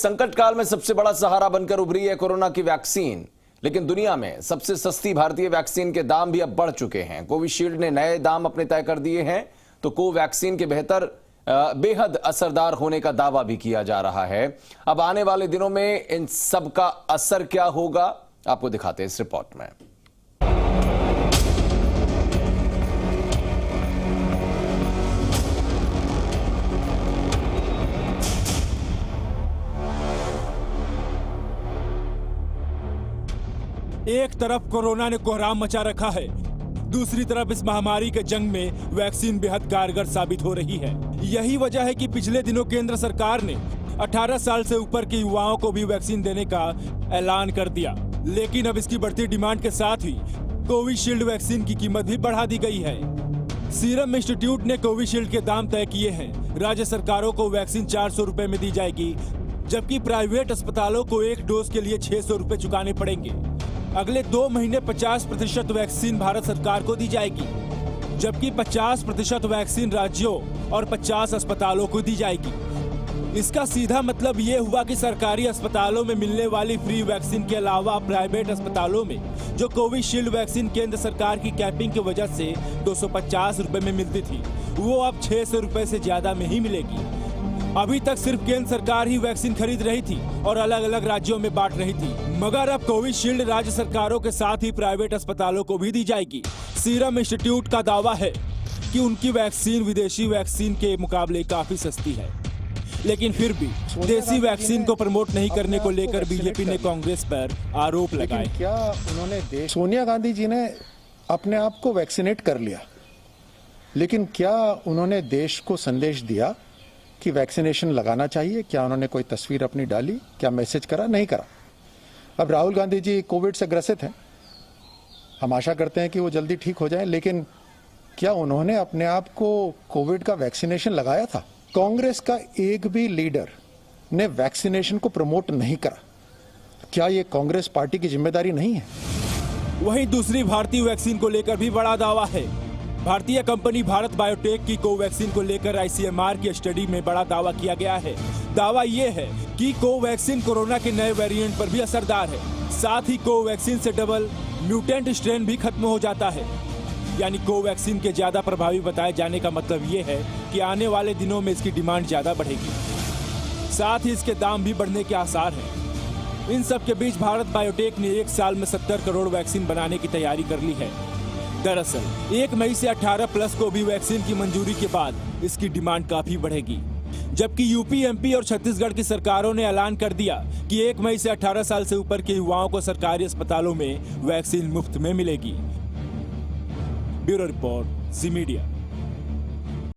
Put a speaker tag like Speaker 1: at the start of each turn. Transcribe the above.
Speaker 1: संकट काल में सबसे बड़ा सहारा बनकर उभरी है कोरोना की वैक्सीन। लेकिन दुनिया में सबसे सस्ती भारतीय वैक्सीन के दाम भी अब बढ़ चुके हैं। कोविशील्ड ने नए दाम अपने तय कर दिए हैं, तो कोवैक्सीन के बेहद असरदार होने का दावा भी किया जा रहा है। अब आने वाले दिनों में इन सब का असर क्या होगा, आपको दिखाते हैं इस रिपोर्ट में।
Speaker 2: एक तरफ कोरोना ने कोहराम मचा रखा है, दूसरी तरफ इस महामारी के जंग में वैक्सीन बेहद कारगर साबित हो रही है। यही वजह है कि पिछले दिनों केंद्र सरकार ने 18 साल से ऊपर के युवाओं को भी वैक्सीन देने का ऐलान कर दिया। लेकिन अब इसकी बढ़ती डिमांड के साथ ही कोविशील्ड वैक्सीन की कीमत भी बढ़ा दी गई है। सीरम इंस्टीट्यूट ने कोविशील्ड के दाम तय किए हैं। राज्य सरकारों को वैक्सीन 400 रुपए में दी जाएगी, जबकि प्राइवेट अस्पतालों को एक डोज के लिए 600 रुपए चुकाने पड़ेंगे। अगले 2 महीने 50% वैक्सीन भारत सरकार को दी जाएगी, जबकि 50% वैक्सीन राज्यों और 50 अस्पतालों को दी जाएगी। इसका सीधा मतलब ये हुआ कि सरकारी अस्पतालों में मिलने वाली फ्री वैक्सीन के अलावा प्राइवेट अस्पतालों में जो कोविशील्ड वैक्सीन केंद्र सरकार की कैपिंग की वजह से 250 रुपए में मिलती थी, वो अब 600 रुपए से ज्यादा में ही मिलेगी। अभी तक सिर्फ केंद्र सरकार ही वैक्सीन खरीद रही थी और अलग अलग राज्यों में बांट रही थी, मगर अब कोविशील्ड राज्य सरकारों के साथ ही प्राइवेट अस्पतालों को भी दी जाएगी। सीरम इंस्टीट्यूट का दावा है कि उनकी वैक्सीन विदेशी वैक्सीन के मुकाबले काफी सस्ती है, लेकिन फिर भी देसी वैक्सीन को प्रमोट नहीं करने को लेकर बीजेपी ने कांग्रेस पर आरोप लगाए।
Speaker 3: क्या उन्होंने सोनिया गांधी जी ने अपने आप को वैक्सीनेट कर लिया, लेकिन क्या उन्होंने देश को संदेश दिया कि वैक्सीनेशन लगाना चाहिए? क्या उन्होंने कोई तस्वीर अपनी डाली? क्या मैसेज करा? नहीं करा। अब राहुल गांधी जी कोविड से ग्रसित हैं, हम आशा करते हैं कि वो जल्दी ठीक हो जाएं, लेकिन क्या उन्होंने अपने आप को कोविड का वैक्सीनेशन लगाया था? कांग्रेस का एक भी लीडर ने वैक्सीनेशन को प्रमोट नहीं करा। क्या ये कांग्रेस पार्टी की जिम्मेदारी नहीं है?
Speaker 2: वहीं दूसरी भारतीय वैक्सीन को लेकर भी बड़ा दावा है। भारतीय कंपनी भारत बायोटेक की कोवैक्सीन को लेकर आईसीएमआर की स्टडी में बड़ा दावा किया गया है। दावा यह है कि कोवैक्सीन कोरोना के नए वेरिएंट पर भी असरदार है। साथ ही कोवैक्सीन से डबल म्यूटेंट स्ट्रेन भी खत्म हो जाता है। यानी कोवैक्सीन के ज्यादा प्रभावी बताए जाने का मतलब ये है कि आने वाले दिनों में इसकी डिमांड ज्यादा बढ़ेगी, साथ ही इसके दाम भी बढ़ने के आसार हैं। इन सब के बीच भारत बायोटेक ने 1 साल में 70 करोड़ वैक्सीन बनाने की तैयारी कर ली है। दरअसल 1 मई से 18+ को भी वैक्सीन की मंजूरी के बाद इसकी डिमांड काफी बढ़ेगी, जबकि यूपी, एमपी और छत्तीसगढ़ की सरकारों ने ऐलान कर दिया कि 1 मई से 18 साल से ऊपर के युवाओं को सरकारी अस्पतालों में वैक्सीन मुफ्त में मिलेगी। ब्यूरो रिपोर्ट, जी मीडिया।